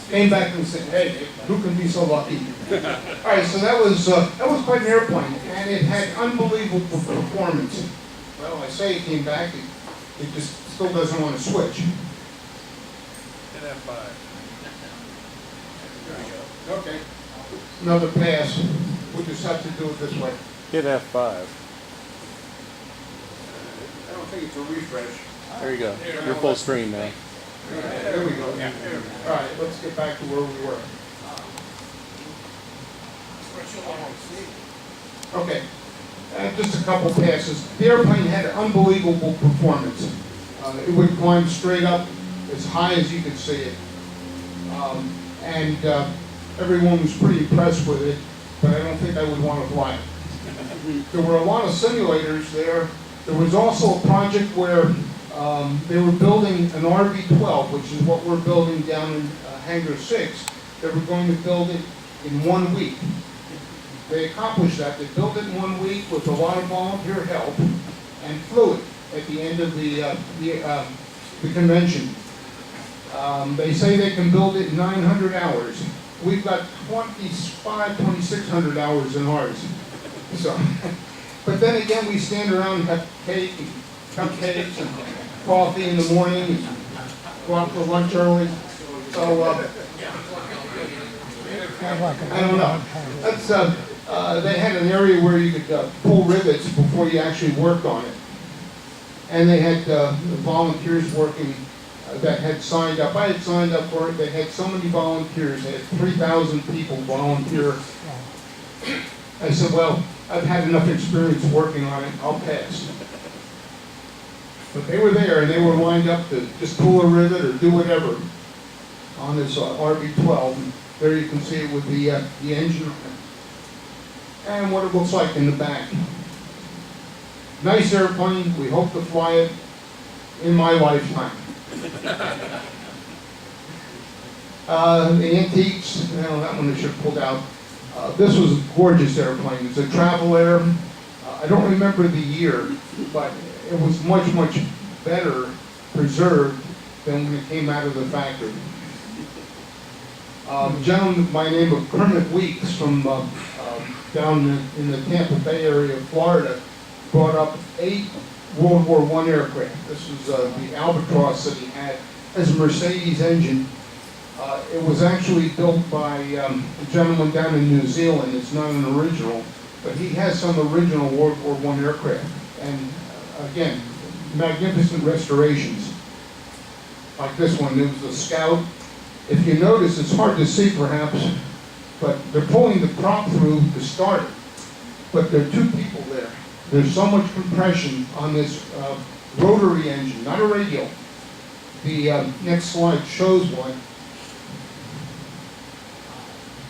Came back and said, hey, who can be so lucky? All right, so that was quite an airplane, and it had unbelievable performance. Well, I say it came back, it just still doesn't want to switch. Hit F5. There we go. Okay. Another pass. We'll just have to do it this way. Hit F5. I don't think it's a refresh. There you go. You're full screen now. There we go. All right, let's get back to where we were. Okay, just a couple passes. The airplane had unbelievable performance. It would climb straight up as high as you could see it. And everyone was pretty impressed with it, but I don't think I would want to fly it. There were a lot of simulators there. There was also a project where they were building an RV-12, which is what we're building down in Hangar 6. They were going to build it in 1 week. They accomplished that. They built it in 1 week with a lot of volunteer help and flew it at the end of the convention. They say they can build it in 900 hours. We've got 2,600 hours in ours. So, but then again, we stand around and have cake and cupcakes and coffee in the morning and go out for lunch early. So, I don't know. That's, they had an area where you could pull rivets before you actually worked on it. And they had volunteers working that had signed up. I had signed up for it. They had so many volunteers. They had 3,000 people volunteer. I said, well, I've had enough experience working on it. I'll pass. But they were there, and they were lined up to just pull a rivet or do whatever on this RV-12. And there you can see it with the engine and what it looks like in the back. Nice airplane. We hope to fly it in my lifetime. The antiques, well, that one I should have pulled out. This was a gorgeous airplane. It's a Travel Air. I don't remember the year, but it was much, much better preserved than when it came out of the factory. A gentleman by the name of Kermit Weeks from down in the Tampa Bay area of Florida brought up 8 World War I aircraft. This was the Albatross that he had as a Mercedes engine. It was actually built by a gentleman down in New Zealand. It's not an original, but he has some original World War I aircraft. And again, magnificent restorations. Like this one, it was a Scout. If you notice, it's hard to see perhaps, but they're pulling the prop through to start it. But there are 2 people there. There's so much compression on this rotary engine, not a radial. The next slide shows one.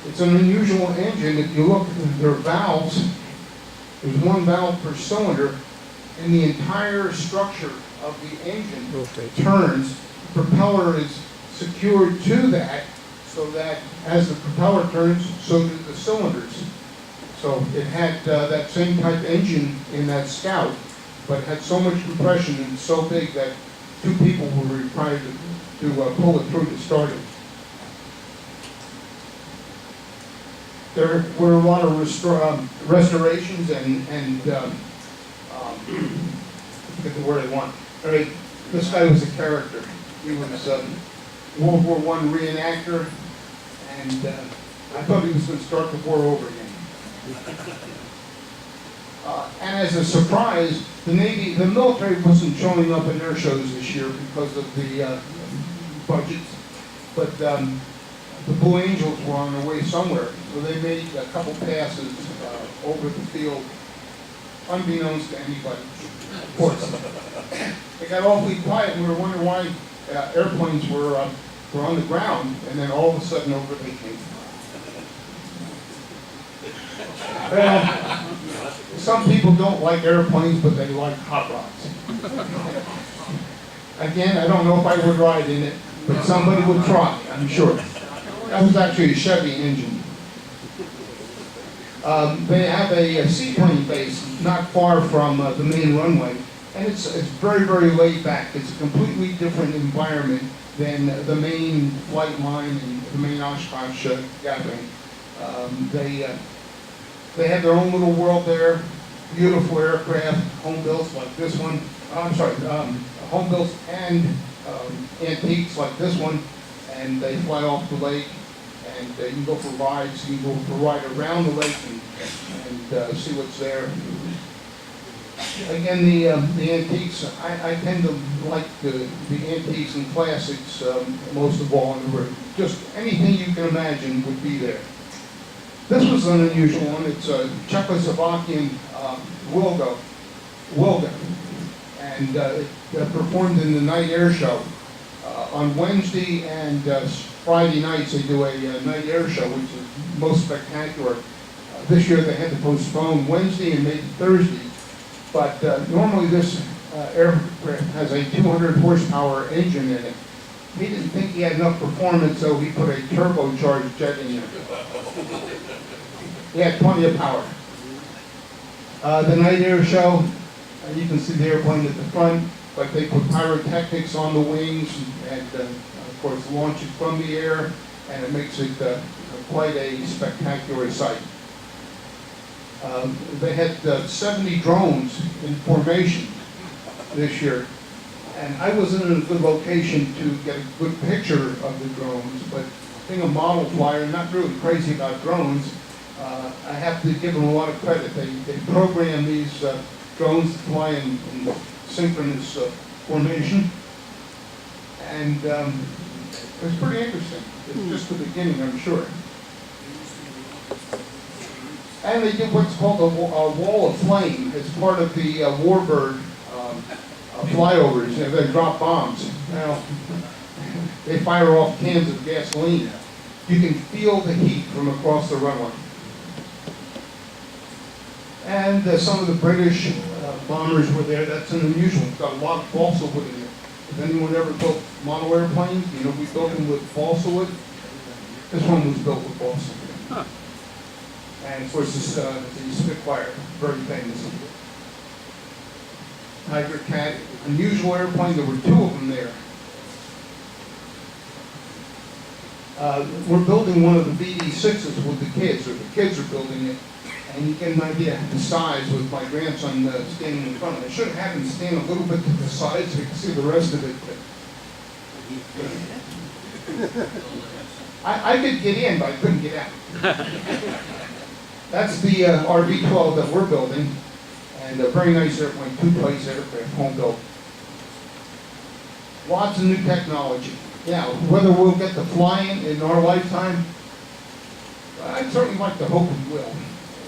It's an unusual engine. If you look, there are valves. There's 1 valve per cylinder, and the entire structure of the engine turns. The propeller is secured to that, so that as the propeller turns, so do the cylinders. So it had that same type engine in that Scout, but it had so much compression and so big that 2 people were required to pull it through to start it. There were a lot of restorations and I forget the word I want. All right, this guy was a character. He was World War I reenactor, and I thought he was going to start the war over again. And as a surprise, the military wasn't showing up in air shows this year because of the budgets, but the Blue Angels were on their way somewhere, so they made a couple passes over the field, unbeknownst to anybody, of course. It got awfully quiet, and we were wondering why airplanes were on the ground, and then all of a sudden over they came. Well, some people don't like airplanes, but they like hot rods. Again, I don't know if I would ride in it, but somebody would try, I'm sure. That was actually a Chevy engine. They have a seaplane base not far from the main runway, and it's very, very laid back. It's a completely different environment than the main flight line and the main Oshkosh gathering. They have their own little world there, beautiful aircraft, home builds like this one. Home builds and antiques like this one, and they fly off the lake, and you can go for rides. You can go for a ride around the lake and see what's there. Again, the antiques, I tend to like the antiques and classics most of all. Just anything you can imagine would be there. This was an unusual one. It's a Czechoslovakian Wilga, and it performed in the night air show. On Wednesday and Friday nights they do a night air show, which is most spectacular. This year they had to postpone Wednesday and maybe Thursday, but normally this aircraft has a 200 horsepower engine in it. He didn't think he had enough performance, so he put a turbocharged jet in there. He had plenty of power. The night air show, you can see the airplane at the front, but they put pyrotechnics on the wings and of course launch it from the air, and it makes it quite a spectacular sight. They had 70 drones in formation this year, and I wasn't in a good location to get a good picture of the drones, but being a model flyer, not really crazy about drones, I have to give them a lot of credit. They program these drones to fly in synchronous formation, and it's pretty interesting. It's just the beginning, I'm sure. And they did what's called a wall of flame as part of the Warbird flyovers. They drop bombs. Now, they fire off cans of gasoline. You can feel the heat from across the runway. And some of the British bombers were there. That's an unusual. It's got a lot of balsa wood in it. If anyone ever built model airplanes, you know, we built them with balsa wood. This one was built with balsa wood. Huh. And of course, this the Spitfire, very famous. Tiger Cat, unusual airplane. There were two of them there. We're building one of the BD-6s with the kids, or the kids are building it. And you get an idea of the size with my grandson standing in front of it. I should have had him stand a little bit to the side so you can see the rest of it. I could get in, but I couldn't get out. That's the RV-12 that we're building, and a very nice airplane, two-place aircraft, home built. Lots of new technology. Yeah, whether we'll get to flying in our lifetime, I'd certainly like to hope we will.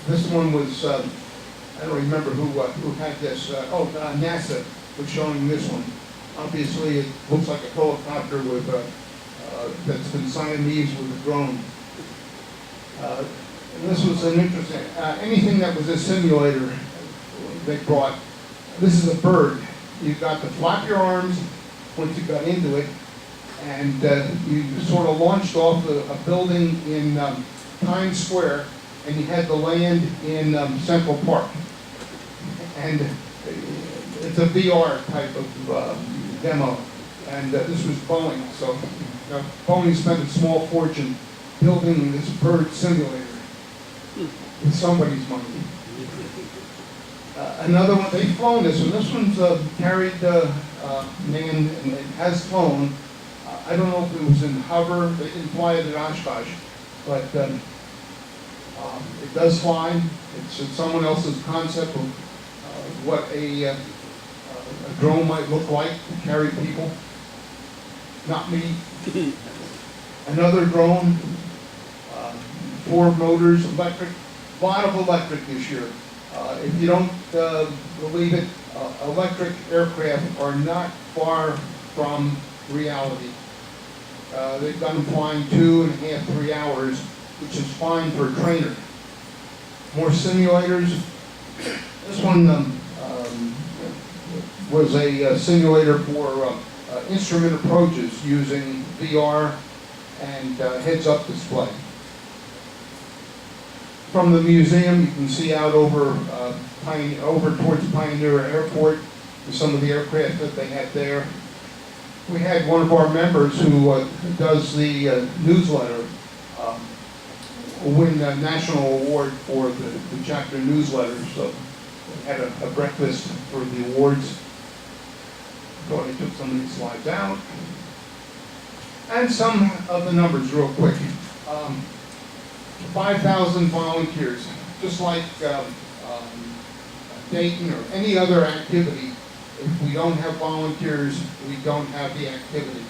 This one was, I don't remember who had this. NASA was showing this one. Obviously, it looks like a helicopter with that's been Siamese with a drone. And this was an interesting, anything that was a simulator they brought. This is a bird. You've got to flap your arms once you got into it, and you sort of launched off a building in Times Square, and you had to land in Central Park. And it's a VR type of demo. And this was Boeing. So Boeing spent a small fortune building this bird simulator with somebody's money. Another one, they've flown this one. This one's carried man, and it has flown. I don't know if it was in hover. They didn't fly it at Oshkosh, but it does fly. It's someone else's concept of what a drone might look like to carry people. Not me. Another drone, 4 motors, electric. A lot of electric this year. If you don't believe it, electric aircraft are not far from reality. They've got them flying 2.5, 3 hours, which is fine for a trainer. More simulators. This one was a simulator for instrument approaches using VR and heads-up display. From the museum, you can see out over towards Pioneer Airport some of the aircraft that they had there. we had one of our members who does the newsletter win a national award for the chapter newsletter. So we had a breakfast for the awards. Thought I took some of these slides out. And some of the numbers real quick. 5,000 volunteers, just like Dayton or any other activity. If we don't have volunteers, we don't have the activity.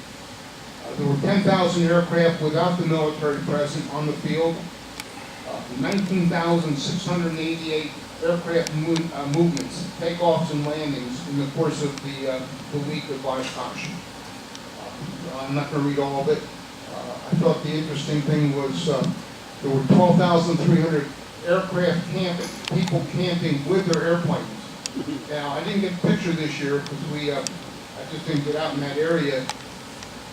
There were 10,000 aircraft without the military present on the field. 19,688 aircraft movements, takeoffs and landings in the course of the week of Oshkosh. I'm not going to read all of it. I thought the interesting thing was there were 12,300 aircraft camping, people camping with their airplanes. Now, I didn't get a picture this year because I just didn't get out in that area.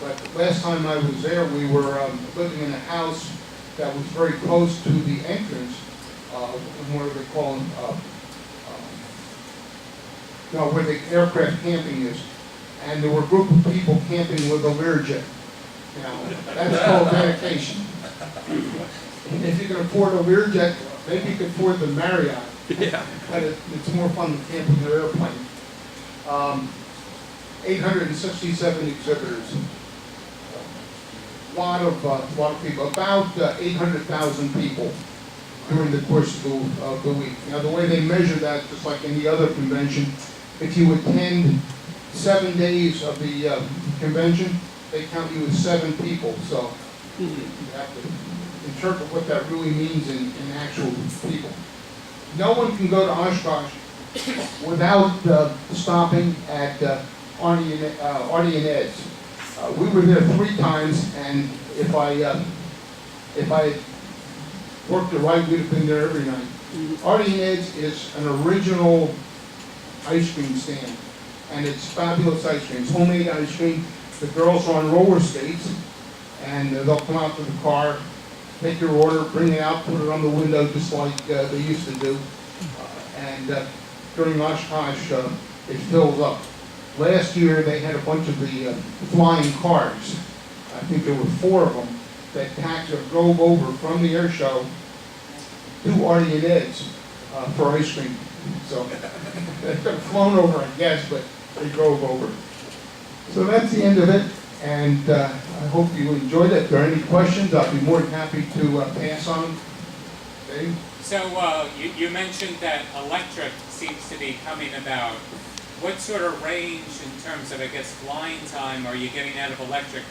But last time I was there, we were living in a house that was very close to the entrance, what do they call them? Where the aircraft camping is. And there were a group of people camping with a Learjet. Now, that's called dedication. And if you can afford a Learjet, maybe you can afford the Marriott. Yeah. But it's more fun to camp with your airplane. 867 exhibitors. A lot of people, about 800,000 people during the course of the week. Now, the way they measure that, just like any other convention, if you attend 7 days of the convention, they count you as 7 people. So you have to interpret what that really means in actual people. No one can go to Oshkosh without stopping at Artie and Ed's. We were there 3 times, and if I had worked it right, we'd have been there every night. Artie and Ed's is an original ice cream stand, and it's fabulous ice cream. It's homemade ice cream. The girls are on roller skates, and they'll come out to the car, take your order, bring it out, put it on the window just like they used to do. And during Oshkosh, it fills up. Last year, they had a bunch of the flying cars. I think there were 4 of them that drove over from the air show to Artie and Ed's for ice cream. So they could have flown over, I guess, but they drove over. So that's the end of it, and I hope you enjoyed it. If there are any questions, I'll be more than happy to pass on them. Dave? So you mentioned that electric seems to be coming about. What sort of range in terms of, I guess, flying time are you getting out of electric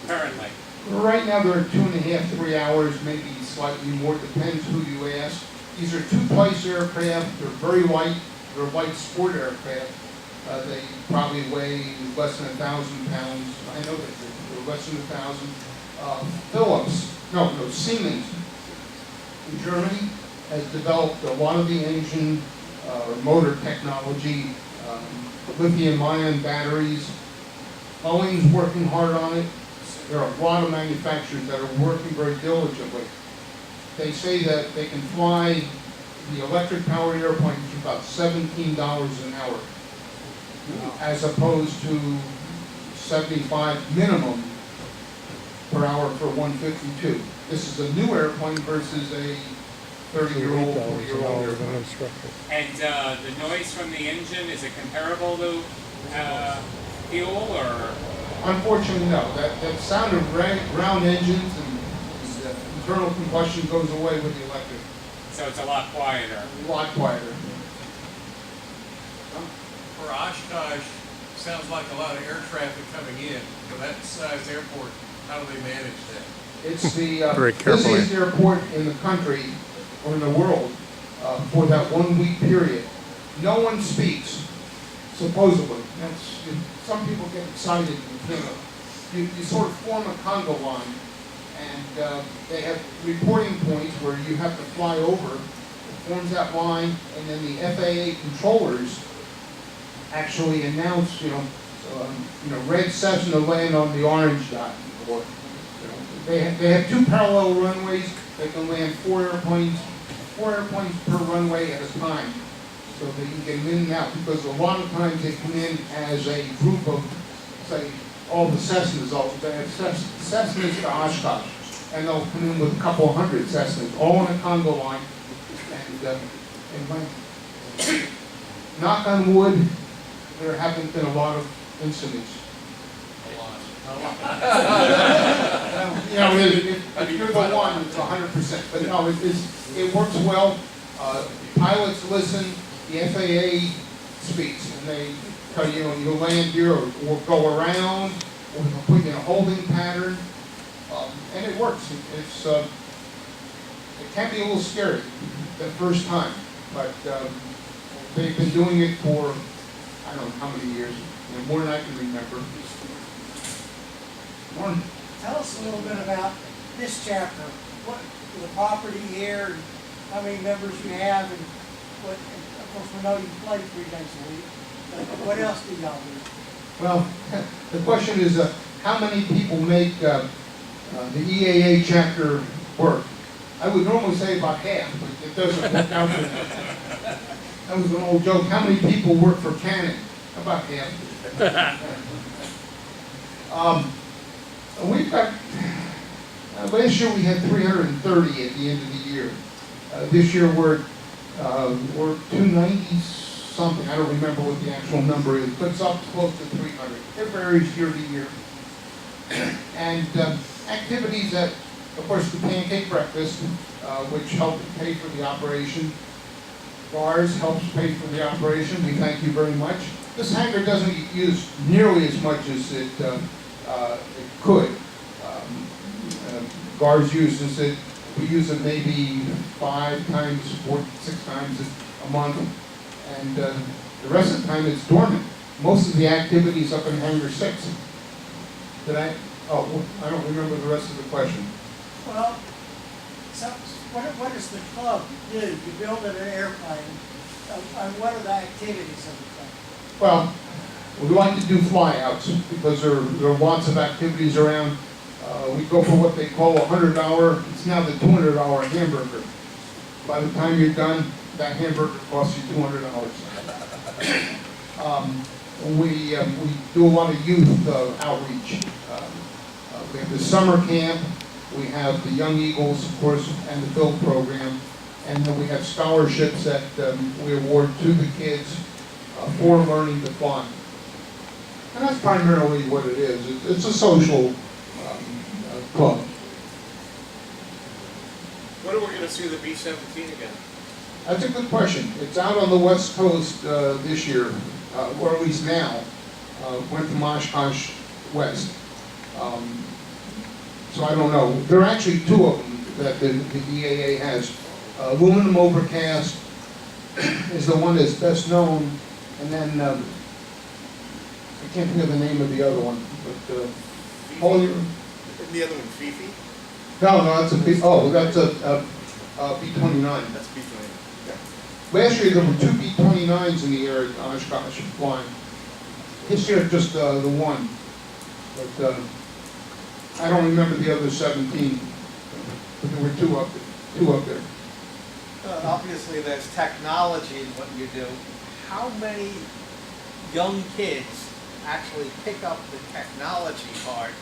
currently? Right now they're 2.5, 3 hours, maybe slightly more, depends who you ask. These are 2-place aircraft, they're very light, they're light sport aircraft. They probably weigh less than 1,000 pounds. I know that they're less than 1,000. Siemens in Germany has developed a lot of the engine motor technology, lithium-ion batteries. Boeing's working hard on it. There are a lot of manufacturers that are working very diligently. They say that they can fly the electric-powered airplanes for about $17 an hour, as opposed to $75 minimum per hour for 152. This is a new airplane versus a 30-year-old, 40-year-old airplane. And the noise from the engine, is it comparable to fuel, or? Unfortunately, no. That sound of round engines and internal combustion goes away with the electric. So it's a lot quieter. A lot quieter. For Oshkosh, sounds like a lot of air traffic coming in. For that size airport, how do they manage that? It's the Very carefully. busiest airport in the country or in the world for that 1 week period. No one speaks, supposedly. Some people get excited and you sort of form a Congo line, and they have reporting points where you have to fly over. It forms that line, and then the FAA controllers actually announce, red Cessna land on the orange dot. Or, they have 2 parallel runways. They can land 4 airplanes per runway at a time, so they can get them in and out. Because a lot of times they come in as a group of, say, all the Cessnas, they have Cessnas to Oshkosh, and they'll come in with a couple of hundred Cessnas, all on a Congo line. And when, knock on wood, there haven't been a lot of incidents. You know, if you're the one, it's 100%. But no, it works well. Pilots listen. The FAA speaks, and they tell you, you land here, or go around, or we can put you in a holding pattern, and it works. It can be a little scary the first time, but they've been doing it for I don't know how many years, more than I can remember. Tell us a little bit about this chapter, what the property here, and how many members you have, and what, of course we know you play 3 days a week, but what else do y'all do? Well, the question is, how many people make the EAA chapter work? I would normally say about half, but it doesn't work out for that. That was an old joke. How many people work for Canon? About half. We've got, last year we had 330 at the end of the year. This year we're 290 something. I don't remember what the actual number is, but it's up close to 300. It varies year to year. And activities at, of course, the pancake breakfast, which helped pay for the operation. Bars helps pay for the operation. We thank you very much. This hangar doesn't get used nearly as much as it could. GARS uses it. We use it maybe 5 times, 4, 6 times a month, and the rest of the time it's dormant. Most of the activities up in Hangar 6. Did I? Oh, I don't remember the rest of the question. Well, so what does the club do? You build an airplane, and what are the activities of the club? Well, we like to do flyouts because there are lots of activities around. We go for what they call $100. It's now the $200 hamburger. By the time you're done, that hamburger costs you $200. We do a lot of youth outreach. We have the summer camp. We have the Young Eagles, of course, and the Build program. And then we have scholarships that we award to the kids for learning to fly. And that's primarily what it is. It's a social club. When are we going to see the B-17 again? That's a good question. It's out on the West Coast this year, or at least now. Went from Oshkosh west. So I don't know. There are actually 2 of them that the EAA has. Aluminum Overcast is the one that's best known, and then I can't think of the name of the other one. But Isn't the other one Fifi? no, that's a that's a B-29. That's B-29. Last year there were 2 B-29s in the air at Oshkosh flying. This year just the one. But I don't remember the other 17. But there were 2 up there. Obviously, there's technology in what you do. How many young kids actually pick up the technology part,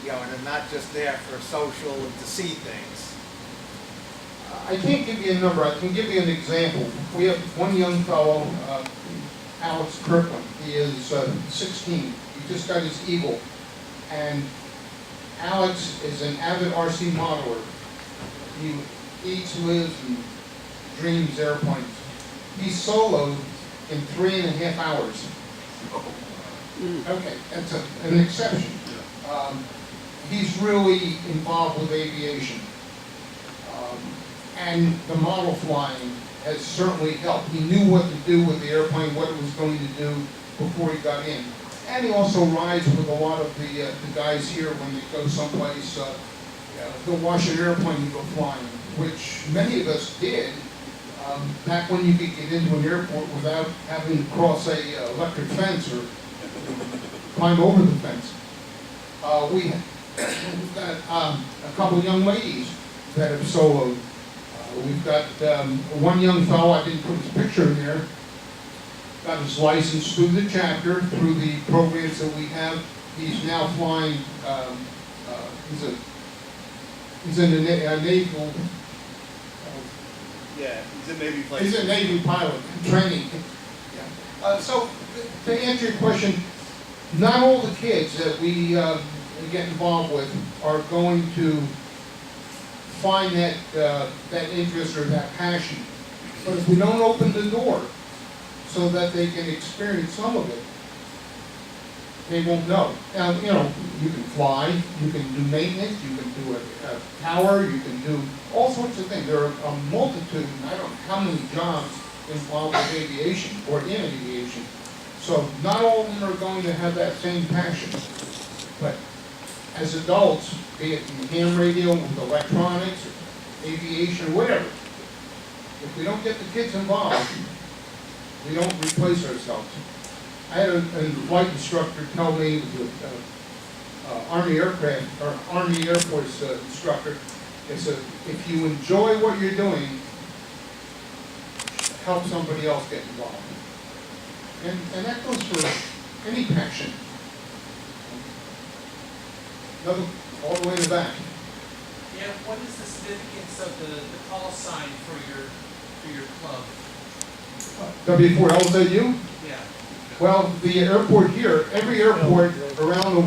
you know, and are not just there for social and to see things? I can't give you a number. I can give you an example. We have one young fellow, Alex Kirkland. He is 16. He just got his Eagle. And Alex is an avid RC modeler. He eats, lives, and dreams airplanes. He soloed in 3.5 hours. Okay, that's an exception. He's really involved with aviation. And the model flying has certainly helped. He knew what to do with the airplane, what it was going to do before he got in. And he also rides with a lot of the guys here when they go someplace. They'll wash an airplane and go flying, which many of us did back when you could get into an airport without having to cross a electric fence or climb over the fence. We've got a couple young ladies that have soloed. We've got one young fellow, I didn't put his picture in there, got his license through the chapter, through the programs that we have. He's now flying, he's in the naval, Yeah, he's a Navy flight. he's a Navy pilot training. Yeah. So, to answer your question, not all the kids that we get involved with are going to find that interest or that passion. But if we don't open the door so that they can experience some of it, they won't know. Now, you know, you can fly, you can do maintenance, you can do a tower, you can do all sorts of things. There are a multitude, I don't know how many jobs involved with aviation or in aviation. So not all of them are going to have that same passion. But as adults, be it in ham radio, with electronics, or aviation, or whatever, if we don't get the kids involved, we don't replace ourselves. I had a flight instructor tell me, Army aircraft, or Army Air Force instructor, he said, if you enjoy what you're doing, help somebody else get involved. And that goes for any passion. Another, all the way in the back. Yeah, what is the significance of the call sign for your club? W4HNL, Yeah. well, the airport here, every airport around the world